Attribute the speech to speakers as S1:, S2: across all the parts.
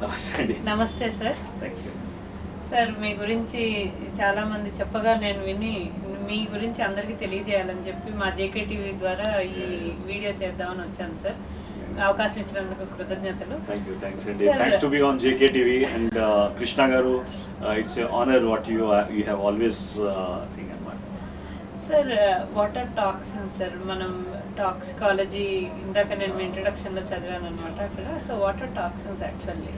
S1: నమస్తే అండి.
S2: నమస్తే సార్.
S1: Thank you.
S2: సార్ మీ గురించి చాలా మంది చెప్పగా నేను విని మీ గురించి అందరికీ తెలియజేయాలని చెప్పి మా జేకే టీవీ ద్వారా ఈ వీడియో చేద్దామని వచ్చాను సార్. అవకాశం ఇచ్చినందుకు కృతజ్ఞతలు.
S1: Thank you. థ్యాంక్స్ అండి. Thanks to be on JK TV and Krishna garu. It's a honour what you have always thing అన్నమాట.
S2: సార్ వాటర్ టాక్సిన్ సార్, మనం టాక్సికాలజీ ఇందాక నేను మీ ఇంట్రడక్షన్లో చదివాను అనమాట అక్కడ. సో వాటర్ టాక్సిన్స్ యాక్చువల్లీ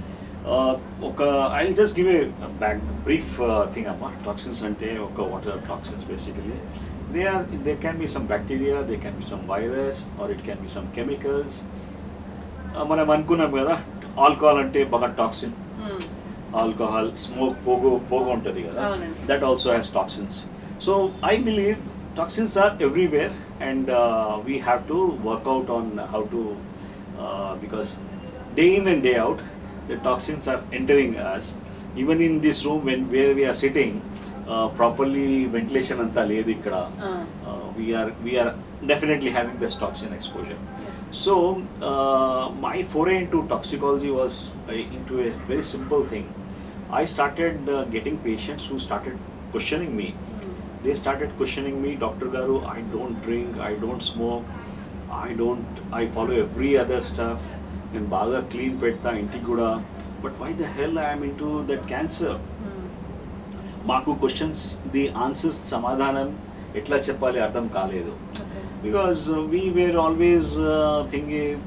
S1: ఒక I just give a brief thing అమ్మా. టాక్సిన్స్ అంటే ఒక water toxins basically they can be some bacteria, they can be some virus or it can be some chemicals. మనం అనుకున్నాం కదా ఆల్కహాల్ అంటే బాగా toxin. Alcohol, smoke, పోగు ఉంటుంది కదా, that also has toxins. So I believe toxins are everywhere and we have to work out on how to because day in and day out the toxins are entering us. Even in this room where we are sitting, properly ventilation anta ledhu ikkada. We are definitely having this toxin exposure.
S2: Yes.
S1: So my foray into toxicology was into a very simple thing. I started getting patients who started questioning me. They started questioning me, Dr. Garu, I don't drink, I don't smoke, I follow every other stuff, and baga clean petta inti kuda, but why the hell I am into that cancer? Maaku questions, the answers samadhanam etla cheppali ardham kaledu. Because we were always thinking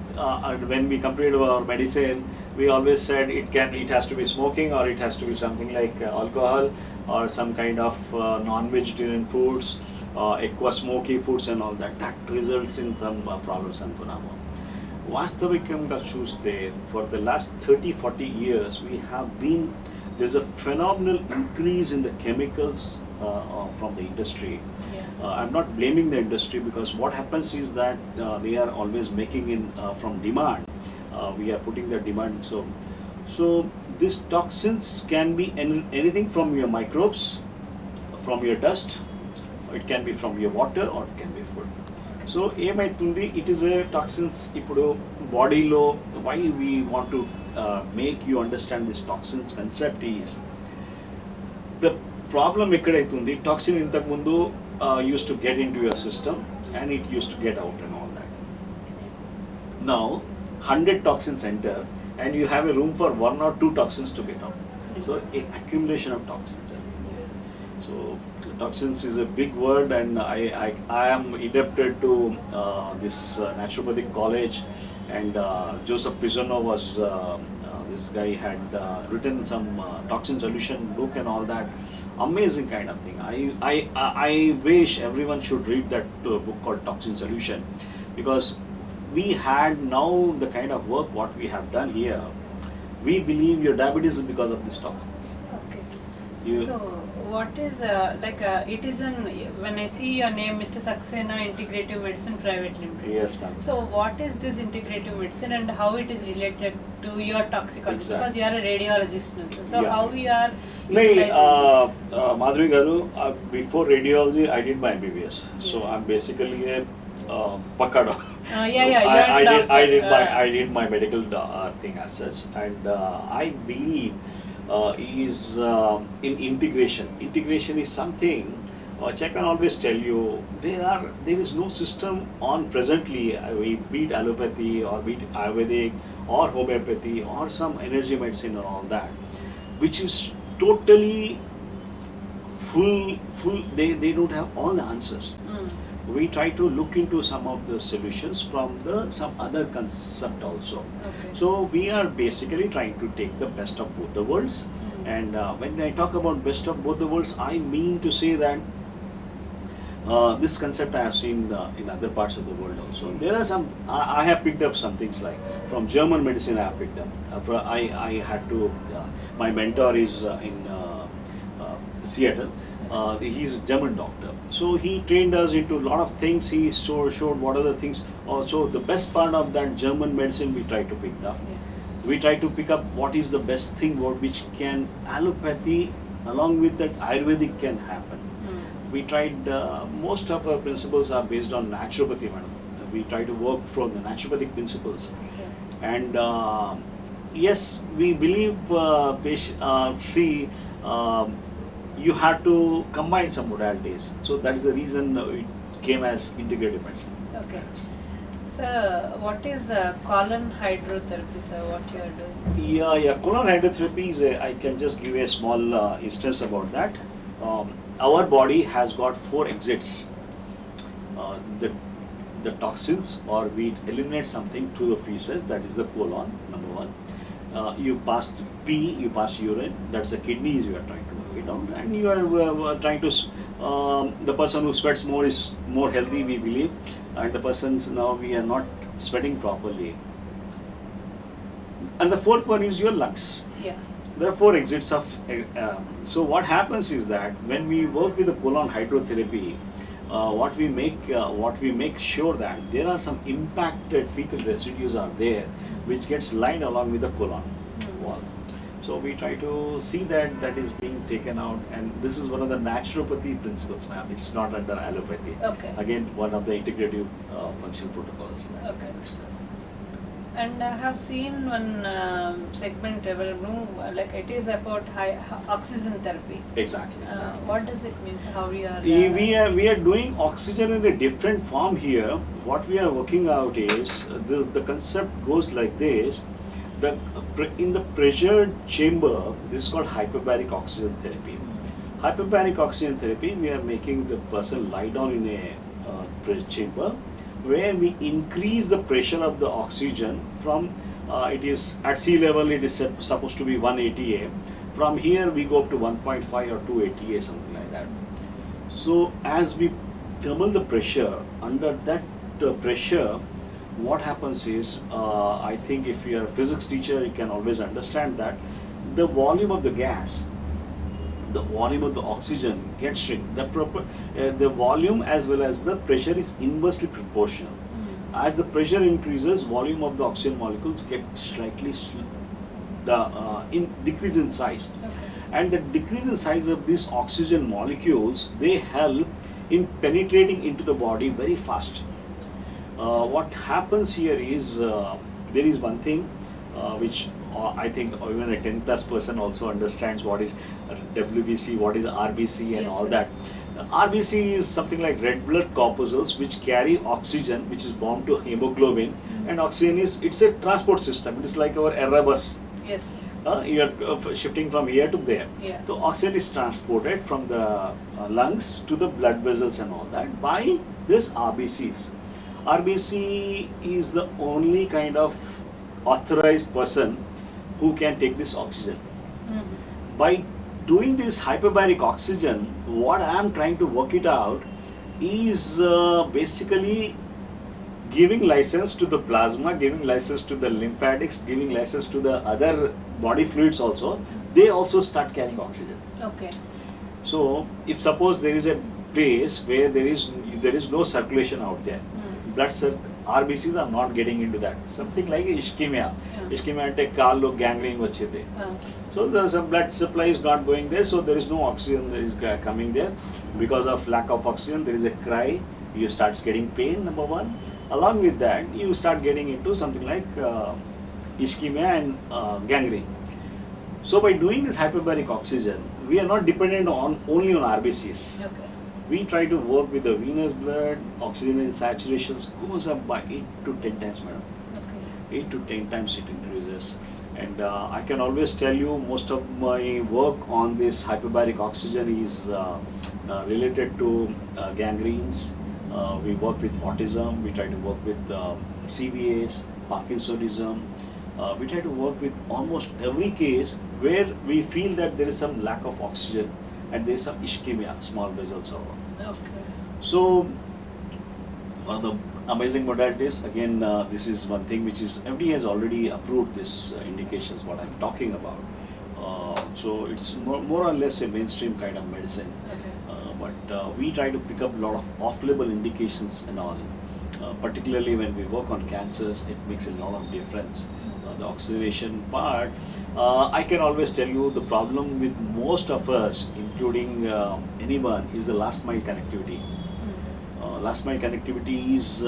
S1: when we completed our medicine, we always said it has to be smoking or it has to be something like alcohol or some kind of non-vegetarian foods, ఎక్కువ smoky foods and all that. That results in some problems అంటున్నాము. వాస్తవికంగా చూస్తే for the last 30-40 years there's a phenomenal increase in the chemicals from the industry. I'm not blaming the industry because what happens is that they are always making in from demand. We are putting the demand. So these toxins can be anything from your microbes, from your dust, it can be from your water or it can be food. So ఏమైతుంది, it is a toxins. ఇప్పుడు బాడీలో why we want to make you understand this toxins concept is the problem ఎక్కడైతుంది, toxin ఇంతకు ముందు used to get into your system and it used to get out and all that. Now 100 toxins enter and you have a room for 1 or 2 toxins to get out. So accumulation of toxins. So toxins is a big word and I am indebted to this naturopathic college and Joseph Pizzano was this guy had written some toxin solution book and all that. Amazing kind of thing. I wish everyone should read that book called Toxin Solution, because we had now the kind of work what we have done here. We believe your diabetes is because of these toxins.
S2: Okay.
S1: You,
S2: So what is it is an, when I see your name, Mr. Saxena Integrative Medicine Private Limited.
S1: yes ma'am.
S2: So what is this integrative medicine and how it is related to your toxicology?
S1: Exactly.
S2: Because you are a radiologist now. So
S1: Yeah.
S2: how we are
S1: No,
S2: utilizing
S1: Madhuri Garu, before radiology I did my MBBS. So
S2: Yes.
S1: I'm basically a pakada. I did my medical thing as such, and I believe is in integration. Integration is something which I can always tell you. There is no system on presently, be it allopathy or be it Ayurvedic or homeopathy or some energy medicine and all that, which is totally full. They don't have all the answers. We try to look into some of the solutions from some other concept also.
S2: Okay.
S1: So we are basically trying to take the best of both the worlds. And when I talk about best of both the worlds, I mean to say that this concept I have seen in other parts of the world also. There are some, I have picked up some things like from German medicine I have picked up. I had to, my mentor is in Seattle. He's a German doctor. So he trained us into a lot of things. He showed what are the things. Also, the best part of that German medicine we try to pick up.
S2: Yeah.
S1: We try to pick up what is the best thing which can allopathy along with that Ayurvedic can happen. We tried, most of our principles are based on naturopathy, madam. We try to work from the naturopathic principles.
S2: Okay.
S1: And yes, we believe see, um, you have to combine some modalities. So that is the reason it came as integrative medicine.
S2: Okay. So, what is colon hydrotherapy, sir? What you are doing?
S1: Yeah. Colon hydrotherapy is I can just give a small instance about that. Our body has got 4 exits. Uh, the the toxins, or we eliminate something through the feces, that is the colon, number one. You pass pee, you pass urine, that's the kidneys you are trying to work it out, and you are trying to, the person who sweats more is more healthy, we believe, and the persons now we are not sweating properly. And the fourth one is your lungs.
S2: Yeah.
S1: There are 4 exits of, so what happens is that when we work with the colon hydrotherapy, what we make sure that there are some impacted fecal residues are there, which gets lined along with the colon wall. So we try to see that that is being taken out, and this is one of the naturopathy principles, ma'am. It's not under allopathy.
S2: Okay.
S1: Again, one of the integrative functional protocols.
S2: Okay. And I have seen one segment available, like it is about high oxygen therapy.
S1: Exactly.
S2: What does it mean? How we are?
S1: We are doing oxygen in a different form here. What we are working out is the concept goes like this. In the pressured chamber, this is called hyperbaric oxygen therapy. Hyperbaric oxygen therapy, we are making the person lie down in a chamber, where we increase the pressure of the oxygen from, it is at sea level, it is supposed to be 1 ATA. From here we go up to 1.5 or 2 ATA, something like that. So as we double the pressure, under that pressure, what happens is, I think if you are a physics teacher, you can always understand that the volume of the gas, the volume of the oxygen gets shrink. The volume as well as the pressure is inversely proportional. As the pressure increases, volume of the oxygen molecules get slightly decrease in size.
S2: Okay.
S1: And the decrease in size of these oxygen molecules, they help in penetrating into the body very fast. What happens here is, there is one thing which I think even a 10 plus person also understands what is WBC, what is RBC and
S2: Yes,
S1: all
S2: sir.
S1: that. RBC is something like red blood corpuscles which carry oxygen, which is bound to hemoglobin, and oxygen it's a transport system. It is like our Airbus.
S2: Yes.
S1: You are shifting from here to there.
S2: Yeah.
S1: So oxygen is transported from the lungs to the blood vessels and all that by this RBCs. RBC is the only kind of authorized person who can take this oxygen. By doing this hyperbaric oxygen, what I am trying to work it out is basically giving license to the plasma, giving license to the lymphatics, giving license to the other body fluids also. They also start carrying oxygen.
S2: Okay.
S1: So if suppose there is a place where there is no circulation out there, RBCs are not getting into that. Something like ischemia. Ischemia ante kaallo gangrene vachete. So the blood supply is not going there, so there is no oxygen that is coming there. Because of lack of oxygen, there is a cry. You start getting pain, number one. Along with that, you start getting into something like ischemia and gangrene. So by doing this hyperbaric oxygen, we are not dependent only on RBCs.
S2: Okay.
S1: We try to work with the venous blood. Oxygen saturations goes up by 8 to 10 times, madam.
S2: Okay.
S1: 8 to 10 times it increases. And I can always tell you, most of my work on this hyperbaric oxygen is related to gangrenes. We work with autism. We try to work with CVAs, Parkinsonism. We try to work with almost every case where we feel that there is some lack of oxygen and there is some ischemia, small vessels over.
S2: Okay.
S1: So one of the amazing modalities, again, this is one thing which is FDA has already approved this indications what I'm talking about. So it's more or less a mainstream kind of medicine.
S2: Okay.
S1: But we try to pick up a lot of off-label indications and all. Particularly when we work on cancers, it makes a lot of difference. The oxygenation part, I can always tell you the problem with most of us, including anyone, is the last mile connectivity. Last mile connectivity is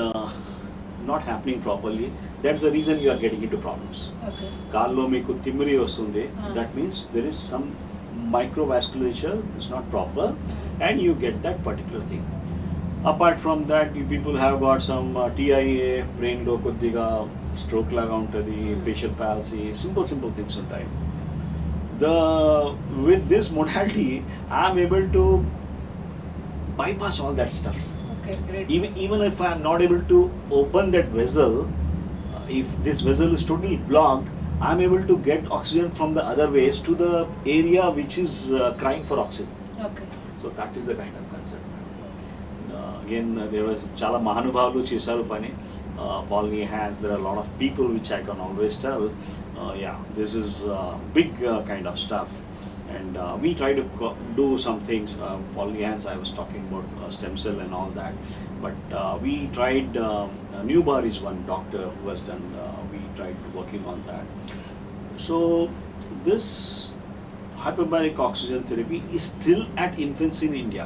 S1: not happening properly. That's the reason you are getting into problems.
S2: Okay
S1: కాల్లో మీకు తిమ్మిరి వస్తుంది,
S2: Ah.
S1: that means there is some microvasculature is not proper and you get that particular thing. Apart from that, you people have got some TIA, brain lo koddiga stroke laga untadi, facial palsy, simple things untai. With this modality, I am able to bypass all that stuff.
S2: Okay great
S1: Even if I am not able to open that vessel, if this vessel is totally blocked, I am able to get oxygen from the other ways to the area which is crying for oxygen.
S2: Okay
S1: So that is the kind of concept. Again, there was chala mahanubhavulu chesaru pani. Paul Nehans, there are a lot of people which I can always tell, yeah, this is big kind of stuff. And we try to do some things. Paul Nehans, I was talking about stem cell and all that. But we tried, Newbar is one doctor who has done, we tried working on that. So this hyperbaric oxygen therapy is still at infancy in India.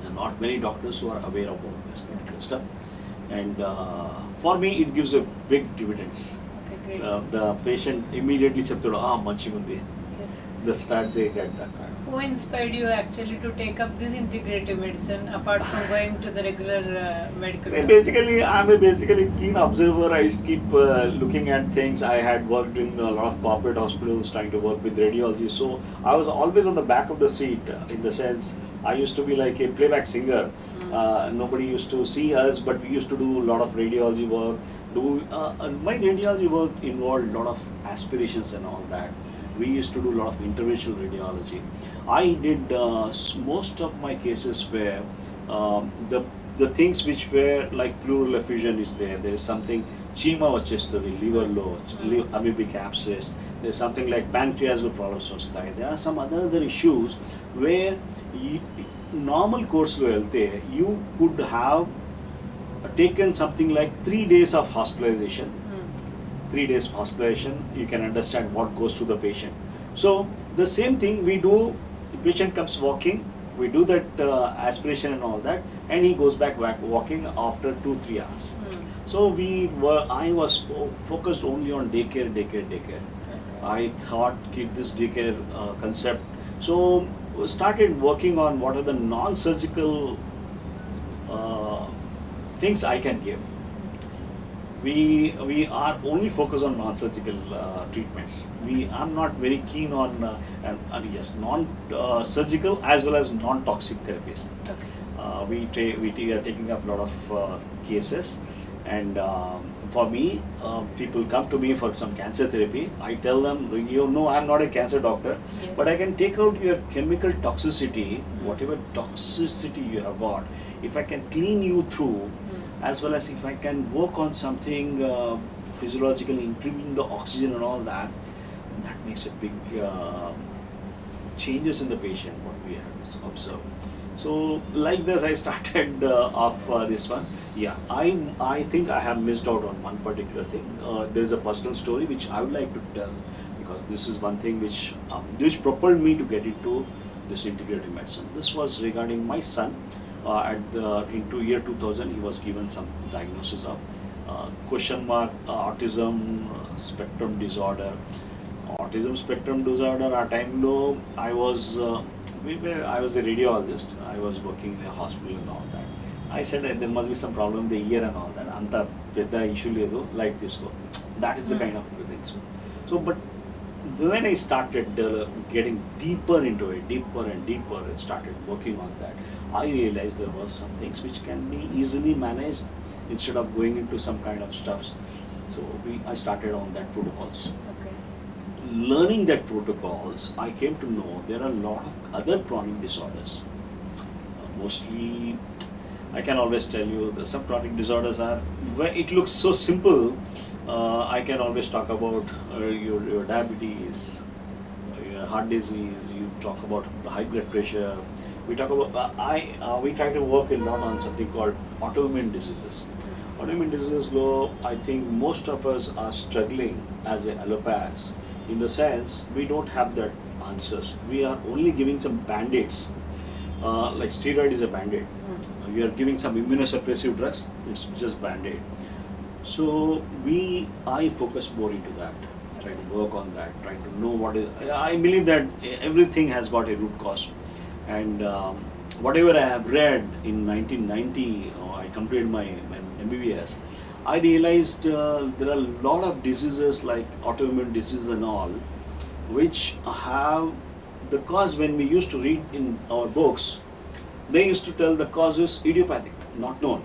S1: There are not many doctors who are aware about this particular stuff. And for me, it gives a big dividends.
S2: Okay great
S1: The patient immediately చెప్తాడు మంచిగుంది. The start they get that kind.
S2: Who inspired you actually to take up this integrative medicine apart from going to the regular medical?
S1: Basically, I'm a basically keen observer. I used to keep looking at things. I had worked in a lot of corporate hospitals trying to work with radiology. So I was always on the back of the seat in the sense I used to be like a playback singer. Nobody used to see us, but we used to do a lot of radiology work. My radiology work involved a lot of aspirations and all that. We used to do a lot of interventional radiology. I did most of my cases where the things which were like pleural effusion is there. There is something chima vachestadi, liver low, amoebic abscess. There is something like pancreasal problems vastayi. There are some other issues where normal course lo velte you could have taken something like 3 days of hospitalization. 3 days hospitalization, you can understand what goes to the patient. So the same thing we do, the patient comes walking, we do that aspiration and all that, and he goes back walking after 2-3 hours. So I was focused only on daycare. I thought keep this daycare concept. So started working on what are the non-surgical things I can give. We are only focused on non-surgical treatments. I'm not very keen on yes, non-surgical as well as non-toxic therapies.
S2: Okay.
S1: We are taking up a lot of cases, and for me, people come to me for some cancer therapy. I tell them, I'm not a cancer doctor,
S2: Yeah.
S1: but I can take out your chemical toxicity, whatever toxicity you have got. If I can clean you through, as well as if I can work on something physiologically, increasing the oxygen and all that, that makes a big changes in the patient, what we have observed. So like this, I started off this one. Yeah, I think I have missed out on one particular thing. There is a personal story which I would like to tell, because this is one thing which propelled me to get into this integrative medicine. This was regarding my son. Into year 2000, he was given some diagnosis of autism spectrum disorder. Autism spectrum disorder. At time low, I was a radiologist. I was working in a hospital and all that. I said that there must be some problem in the ear and all that. Anta pedda issue ledu, like this go. That is the kind of thing. So, but when I started getting deeper into it, deeper and started working on that, I realized there were some things which can be easily managed instead of going into some kind of stuffs. So I started on that protocols.
S2: Okay.
S1: Learning that protocols, I came to know there are a lot of other chronic disorders. Mostly, I can always tell you some chronic disorders are where it looks so simple. I can always talk about your diabetes, your heart disease. You talk about high blood pressure. We talk about we try to work a lot on something called autoimmune diseases. Autoimmune diseases, I think most of us are struggling as allopaths, in the sense we don't have that answers. We are only giving some band-aids. Like steroid is a band-aid. We are giving some immunosuppressive drugs. It's just band-aid. So I focus more into that, try to work on that, try to know what is. I believe that everything has got a root cause, and whatever I have read in 1990, I completed my MBBS. I realized there are a lot of diseases like autoimmune diseases and all, which have the cause. When we used to read in our books, they used to tell the cause is idiopathic, not known.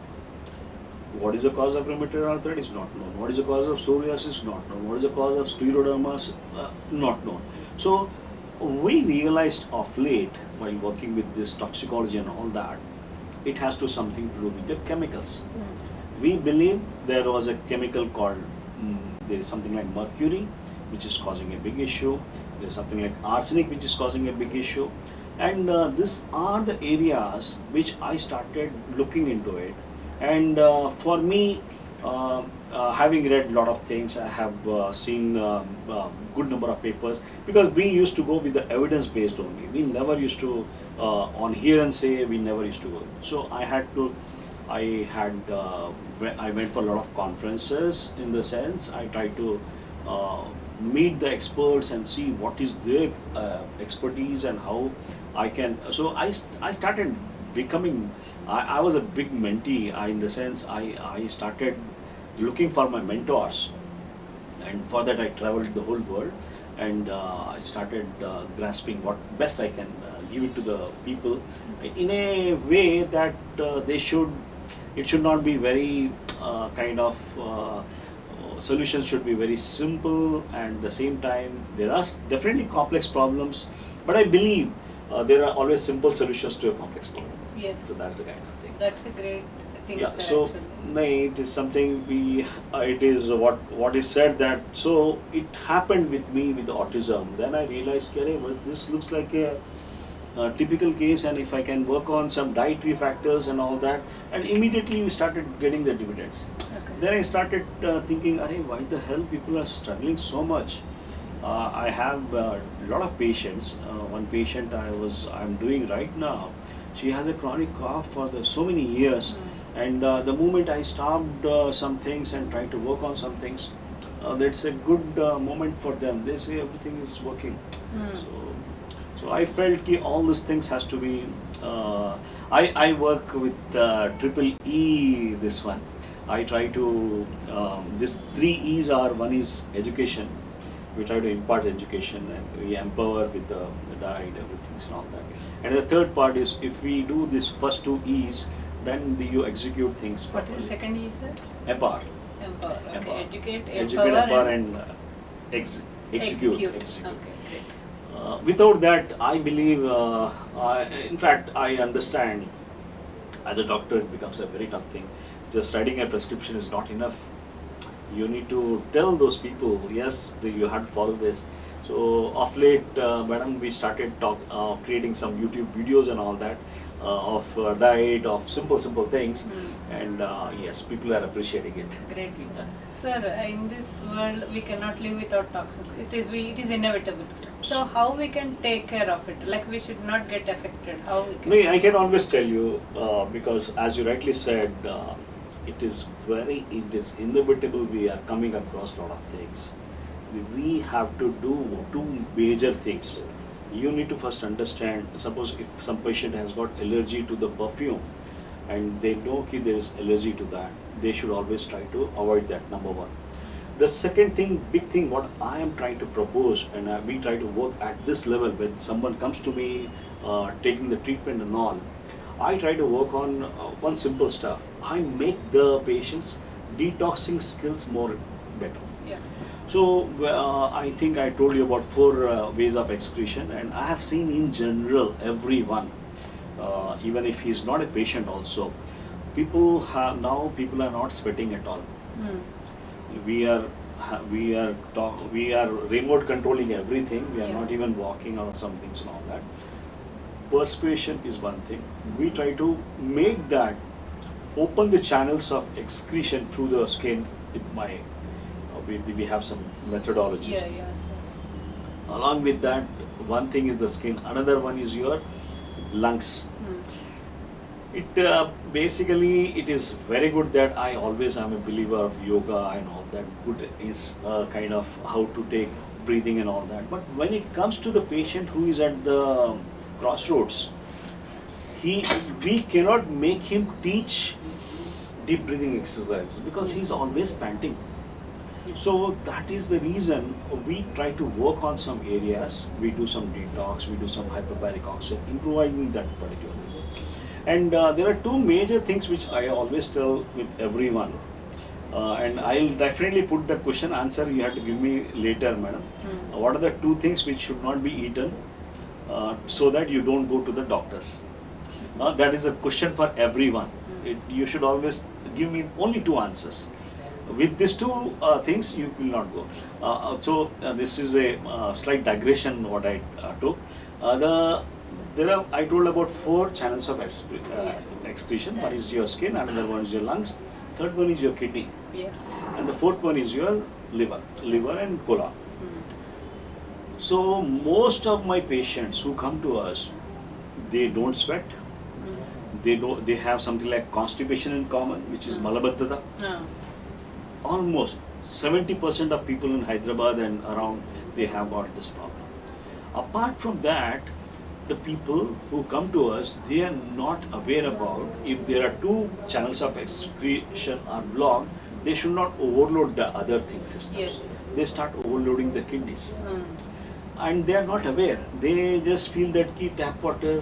S1: What is the cause of rheumatoid arthritis? Not known. What is the cause of psoriasis? Not known. What is the cause of scleroderma? Not known. So we realized of late, while working with this toxicology and all that, it has to something to do with the chemicals. We believe there was a chemical called, there is something like mercury, which is causing a big issue. There is something like arsenic, which is causing a big issue. And these are the areas which I started looking into it. And for me, having read a lot of things, I have seen good number of papers, because we used to go with the evidence based only. We never used to on hear and say. We never used to go. So I went for a lot of conferences. In the sense, I tried to meet the experts and see what is their expertise and how I can. So I started becoming. I was a big mentee. In the sense, I started looking for my mentors, and for that I traveled the whole world, and I started grasping what best I can give it to the people in a way that they should. It should not be very kind of. Solutions should be very simple, and at the same time there are definitely complex problems, but I believe there are always simple solutions to a complex problem.
S2: Yes.
S1: So that's the kind of thing.
S2: That's a great thing,
S1: Yeah.
S2: sir,
S1: So
S2: actually.
S1: it is something it is what is said that. So it happened with me with autism. Then I realized, okay, well, this looks like a typical case, and if I can work on some dietary factors and all that, and immediately we started getting the dividends.
S2: Okay.
S1: Then I started thinking, why the hell people are struggling so much? I have a lot of patients. One patient I'm doing right now, she has a chronic cough for so many years, and the moment I stopped some things and tried to work on some things, that's a good moment for them. They say everything is working. So I felt that all these things has to be. I work with triple E. This one, I try to. These three E's are: one is education. We try to impart education, and we empower with the diet, everything and all that. And the third part is, if we do this first two E's, then you execute things
S2: What
S1: properly.
S2: is the second E, sir?
S1: Empower.
S2: Empower. Okay.
S1: Empower.
S2: Educate,
S1: Empower,
S2: and
S1: and execute.
S2: Okay, great.
S1: Without that, I believe, in fact, I understand, as a doctor, it becomes a very tough thing. Just writing a prescription is not enough. You need to tell those people, yes, you have to follow this. So, of late, madam, we started creating some YouTube videos and all that, of diet, of simple things. And yes, people are appreciating it.
S2: Great, sir. Sir, in this world, we cannot live without toxins. It is inevitable. So how we can take care of it? Like, we should not get affected. How we can?
S1: No, I can always tell you, because as you rightly said, it is inevitable. We are coming across a lot of things. We have to do two major things. You need to first understand, suppose if some patient has got allergy to the perfume, and they know that there is allergy to that, they should always try to avoid that, number one. The second thing, big thing, what I am trying to propose, and we try to work at this level, when someone comes to me taking the treatment and all, I try to work on one simple stuff. I make the patient's detoxing skills more better.
S2: Yeah.
S1: So I think I told you about 4 ways of excretion, and I have seen in general everyone, even if he is not a patient also, people are not sweating at all. We are remote controlling everything. We are
S2: Yeah.
S1: not even walking or some things and all that. Perspiration is one thing. We try to make that open the channels of excretion through the skin. We have some methodologies.
S2: Yeah, sir.
S1: Along with that, one thing is the skin. Another one is your lungs. It basically it is very good that I always am a believer of yoga and all that. Good is kind of how to take breathing and all that. But when it comes to the patient who is at the crossroads, we cannot make him teach deep breathing exercises because he's always panting. So that is the reason we try to work on some areas. We do some detox, we do some hyperbaric oxygen, improvising that particular thing. And there are two major things which I always tell with everyone. And I'll definitely put the question answer you have to give me later, madam. What are the two things which should not be eaten so that you don't go to the doctors? That is a question for everyone. You should always give me only two answers. With these two things, you will not go. So this is a slight digression what I took. I told about 4 channels of excretion. One is your skin, another one is your lungs, third one is your kidney, and the fourth one is your liver and colon. So most of my patients who come to us, they don't sweat. They have something like constipation in common, which is malabaddhata. Almost 70% of people in Hyderabad and around, they have got this problem. Apart from that, the people who come to us, they are not aware about if there are 2 channels of excretion are blocked, they should not overload the other thing systems.
S2: Yes.
S1: They start overloading the kidneys. And they are not aware. They just feel that ki tap water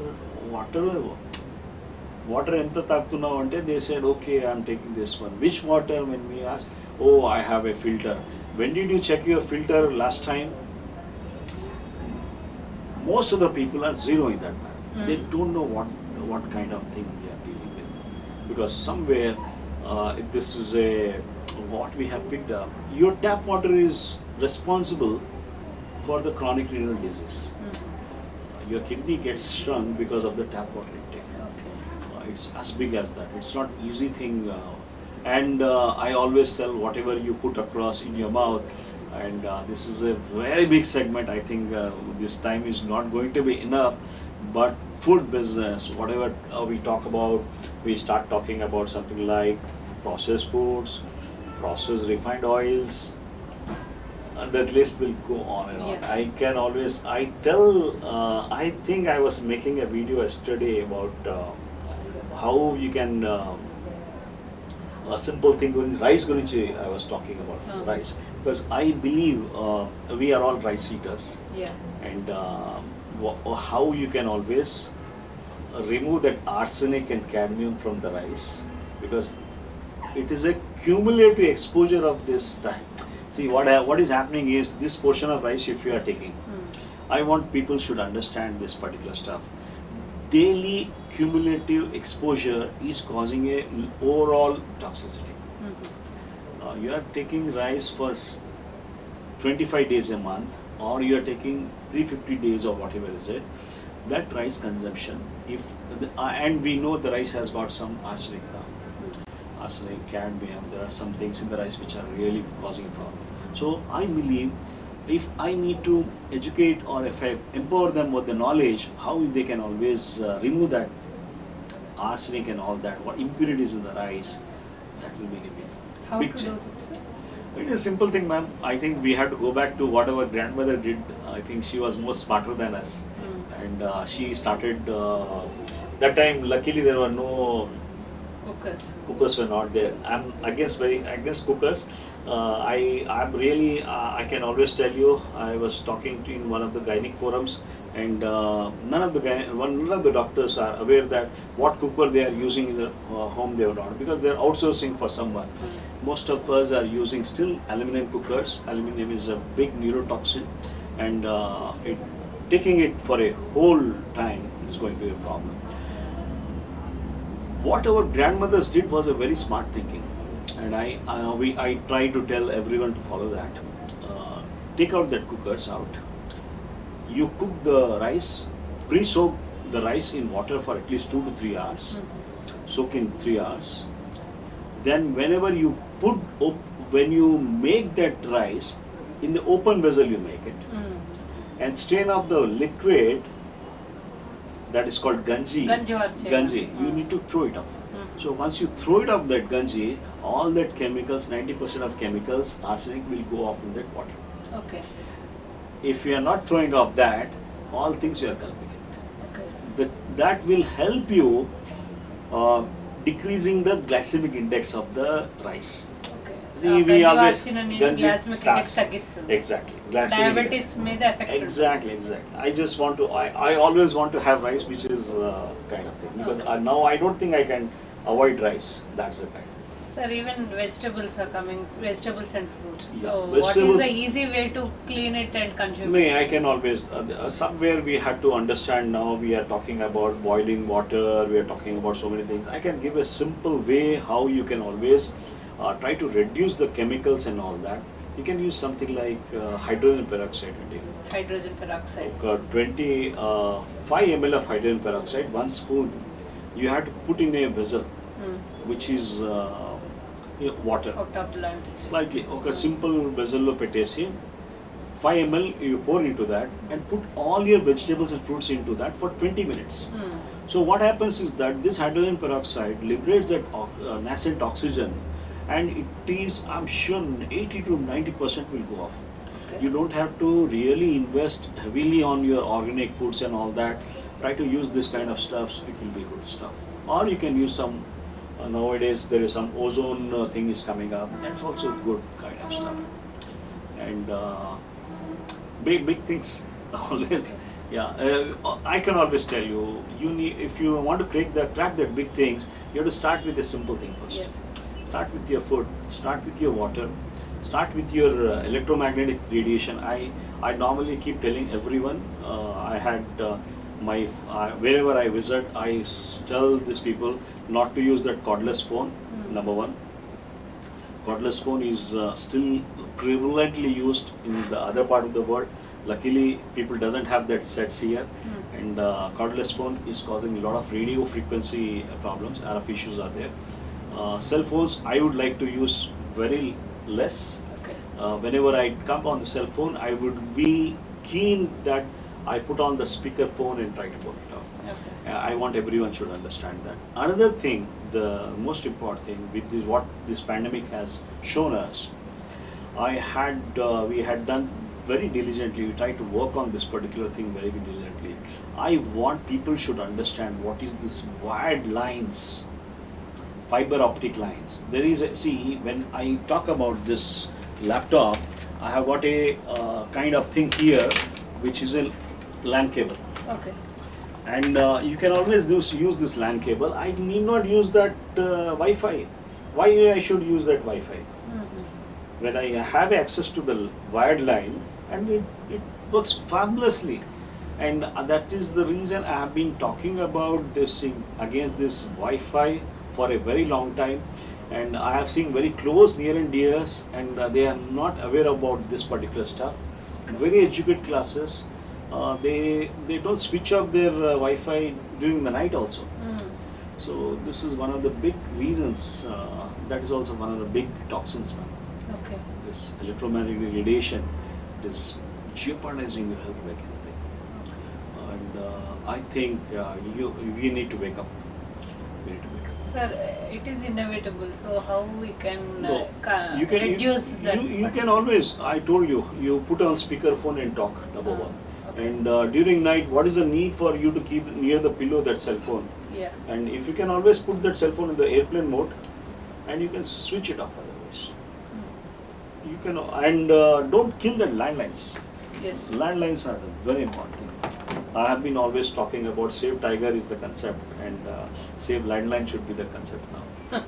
S1: enta tagtunnavu ante, they said, okay, I am taking this one. Which water? When we ask, oh, I have a filter. When did you check your filter last time? Most of the people are zero in that matter. They don't know what kind of thing they are dealing with. Because somewhere, this is what we have picked up. Your tap water is responsible for the chronic renal disease. Your kidney gets shrunk because of the tap water intake. It's as big as that. It's not easy thing. And I always tell whatever you put across in your mouth, and this is a very big segment. I think this time is not going to be enough, but food business, whatever we talk about, we start talking about something like processed foods, processed refined oils, and that list will go on and on. I think I was making a video yesterday about how you can a simple thing going rice gurinchi. I was talking about rice because I believe we are all rice eaters, and how you can always remove that arsenic and cadmium from the rice, because it is a cumulative exposure of this time. See what is happening is this portion of rice if you are taking, I want people should understand this particular stuff. Daily cumulative exposure is causing a overall toxicity. You are taking rice for 25 days a month, or you are taking 350 days or whatever is it, that rice consumption, and we know the rice has got some arsenic now, arsenic, cadmium, there are some things in the rice which are really causing a problem. So I believe if I need to educate or if I empower them with the knowledge, how they can always remove that arsenic and all that, what impurities in the rice, that will make a big change. It is a simple thing, ma'am. I think we have to go back to what our grandmother did. I think she was more smarter than us. And she started, that time luckily there were no cookers were not there. I'm very against cookers. I can always tell you, I was talking in one of the gynec forums, and none of the doctors are aware that what cooker they are using in the home they are not, because they are outsourcing for someone. Most of us are using still aluminum cookers. Aluminum is a big neurotoxin, and taking it for a whole time is going to be a problem. What our grandmothers did was a very smart thinking, and I try to tell everyone to follow that. Take out that cookers out. You cook the rice, pre-soak the rice in water for at least 2 to 3 hours. Soak in 3 hours. Then whenever you when you make that rice, in the open vessel you make it, and strain off the liquid that is called ganji.
S2: Ganji varche.
S1: Ganji. You need to throw it off. So once you throw it off that ganji, all that chemicals, 90% of chemicals, arsenic will go off in that water.
S2: Okay.
S1: If you are not throwing off that, all things you are gulping it.
S2: Okay.
S1: That will help you decreasing the glycemic index of the rice.
S2: Okay.
S1: See, we
S2: Ganji
S1: always
S2: varchina నేను
S1: ganji
S2: glycaemic
S1: starts.
S2: Index తగ్గిస్తుంది.
S1: Exactly. Glycemic index.
S2: Diabetes మీద effect
S1: Exactly. I just want to, I always want to have rice which is kind of thing, because
S2: Okay.
S1: now I don't think I can avoid rice. That's the kind.
S2: Sir, even vegetables are coming, vegetables and fruits.
S1: Yeah,
S2: So, what is
S1: vegetables-
S2: the easy way to clean it and consume
S1: May
S2: it?
S1: I can always, somewhere we had to understand, now we are talking about boiling water, we are talking about so many things. I can give a simple way how you can always try to reduce the chemicals and all that. You can use something like hydrogen peroxide a day.
S2: Hydrogen peroxide.
S1: 5 ml of hydrogen peroxide, 1 spoon, you have to put in a vessel which is water.
S2: ఒక tub లాంటి.
S1: Slightly, okay, simple vessel lo pettesi 5 ml you pour into that and put all your vegetables and fruits into that for 20 minutes. So what happens is that this hydrogen peroxide liberates that nascent oxygen, and it is, I'm sure 80 to 90% will go off.
S2: Okay.
S1: You don't have to really invest heavily on your organic foods and all that. Try to use this kind of stuffs, it will be good stuff. Or you can use some, nowadays there is some ozone thing is coming up, that's also good kind of stuff. And big things always, yeah, I can always tell you, if you want to crack that big things, you have to start with a simple thing first.
S2: Yes.
S1: Start with your food, start with your water, start with your electromagnetic radiation. I normally keep telling everyone, I had wherever I visit, I tell these people not to use that cordless phone, number one. Cordless phone is still prevalently used in the other part of the world. Luckily, people doesn't have that sets here, and cordless phone is causing a lot of radio frequency problems. A lot of issues are there. Cell phones, I would like to use very less.
S2: Okay.
S1: Whenever I come on the cell phone, I would be keen that I put on the speaker phone and try to work it out.
S2: Okay.
S1: I want everyone should understand that. Another thing, the most important thing with this, what this pandemic has shown us, we had done very diligently, we tried to work on this particular thing very diligently. I want people should understand what is this wired lines, fiber optic lines. There is see, when I talk about this laptop, I have got a kind of thing here which is a LAN cable.
S2: Okay.
S1: And you can always use this LAN cable. I need not use that Wi-Fi. Why I should use that Wi-Fi? When I have access to the wired line, and it works fabulously. And that is the reason I have been talking about this thing against this Wi-Fi for a very long time. And I have seen very close near and dears, and they are not aware about this particular stuff. Very educated classes, they don't switch off their Wi-Fi during the night also. So this is one of the big reasons. That is also one of the big toxins, man.
S2: Okay.
S1: This electromagnetic radiation is jeopardizing your health like anything. And I think we need to wake up. We need to wake up.
S2: Sir, it is inevitable. So how we can
S1: No, you can
S2: reduce that?
S1: You can always. I told you. You put on speaker phone and talk. Number one.
S2: Okay.
S1: And during night, what is the need for you to keep near the pillow that cell phone?
S2: Yeah.
S1: And if you can always put that cell phone in the airplane mode, and you can switch it off otherwise. You can, and don't kill the landlines.
S2: Yes.
S1: Landlines are the very important thing. I have been always talking about Save Tiger is the concept, and Save Landline should be the concept now.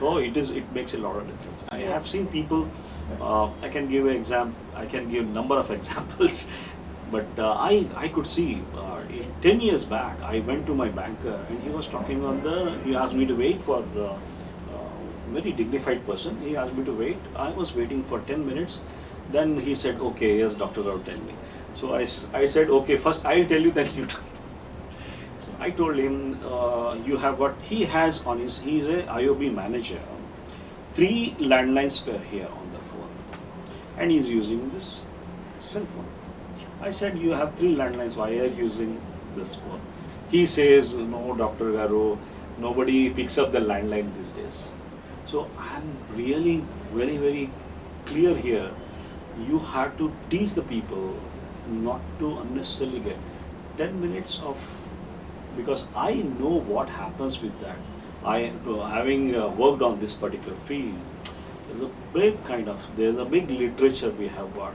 S1: Oh, it makes a lot of difference. I have seen people. I can give an example. I can give number of examples, but I could see 10 years back. I went to my banker, and he was talking on the. He asked me to wait for the. Very dignified person. He asked me to wait. I was waiting for 10 minutes. Then he said, "Okay, yes, Dr. Rao, tell me." So I said, "Okay, first I'll tell you, then you tell me." So I told him, "You have what he has on his. He's a IOB manager. 3 landlines per here on the phone, and he's using this cell phone." I said, "You have 3 landlines. Why are you using this phone?" He says, no, Dr. Garu, nobody picks up the landline these days. So I'm really very, very clear here. You have to teach the people not to unnecessarily get 10 minutes of, because I know what happens with that. Having worked on this particular field, there's a big literature we have got.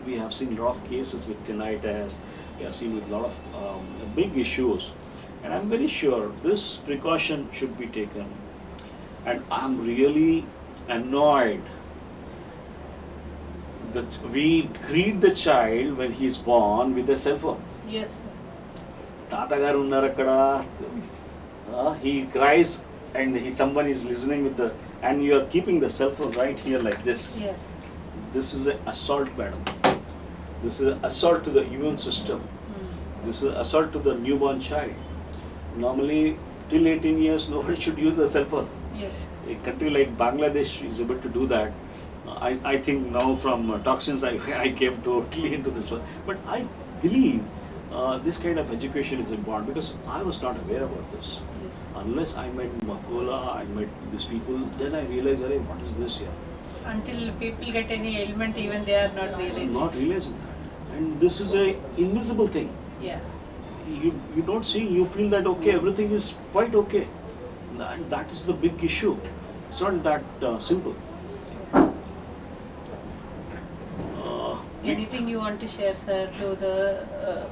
S1: We have seen a lot of cases with tinnitus. We have seen with a lot of big issues, and I'm very sure this precaution should be taken. And I'm really annoyed that we greet the child when he's born with a cell phone.
S2: Yes, sir.
S1: తాతగారు ఉన్నారు అక్కడ, he cries and someone is listening with the, and you are keeping the cell phone right here like this.
S2: Yes.
S1: This is an assault, madam. This is an assault to the immune system. This is an assault to the newborn child. Normally till 18 years nobody should use the cell phone.
S2: Yes.
S1: A country like Bangladesh is able to do that. I think now from toxins I came totally into this one. But I believe this kind of education is important, because I was not aware about this.
S2: Yes.
S1: Unless I met Makola, I met these people, then I realized, "Arey, what is this here?"
S2: Until people get any ailment, even they are not realizing.
S1: Not realizing that. And this is a invisible thing.
S2: Yeah.
S1: You don't see, you feel that okay, everything is quite okay. And that is the big issue. It's not that simple.
S2: Anything you want to share, sir, to the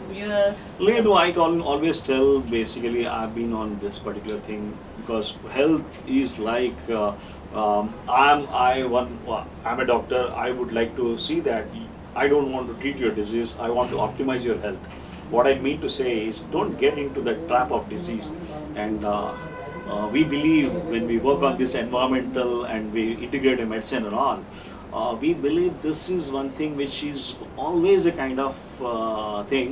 S2: viewers?
S1: Ledu, I can always tell, basically I've been on this particular thing because health is like, I'm a doctor, I would like to see that I don't want to treat your disease, I want to optimize your health. What I mean to say is, don't get into the trap of disease. And we believe when we work on this environmental and we integrate a medicine and all, we believe this is one thing which is always a kind of thing,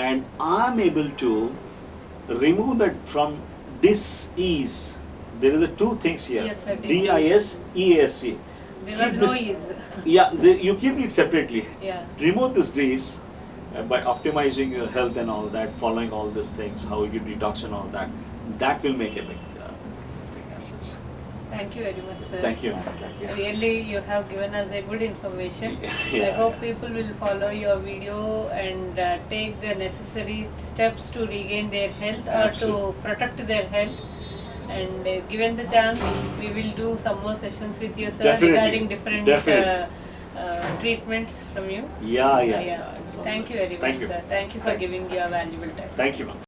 S1: and I'm able to remove that from dis-ease. There is a two things here.
S2: Yes, sir,
S1: D-I-S-E-A-S-E.
S2: There was no ease.
S1: Yeah, you keep it separately.
S2: Yeah.
S1: Remove this dis by optimizing your health and all that, following all these things, how you detox and all that. That will make a big thing as such.
S2: Thank you very much, sir.
S1: Thank you. Thank you.
S2: Really, you have given us a good information.
S1: Yeah.
S2: I hope people will follow your video and take the necessary steps to regain their health or to protect their health. And given the chance, we will do some more sessions with you, sir,
S1: Definitely.
S2: regarding different
S1: Definitely.
S2: treatments from you.
S1: Yeah.
S2: Thank you very much,
S1: Thank you.
S2: sir. Thank you for giving your valuable time.
S1: Thank you, ma'am.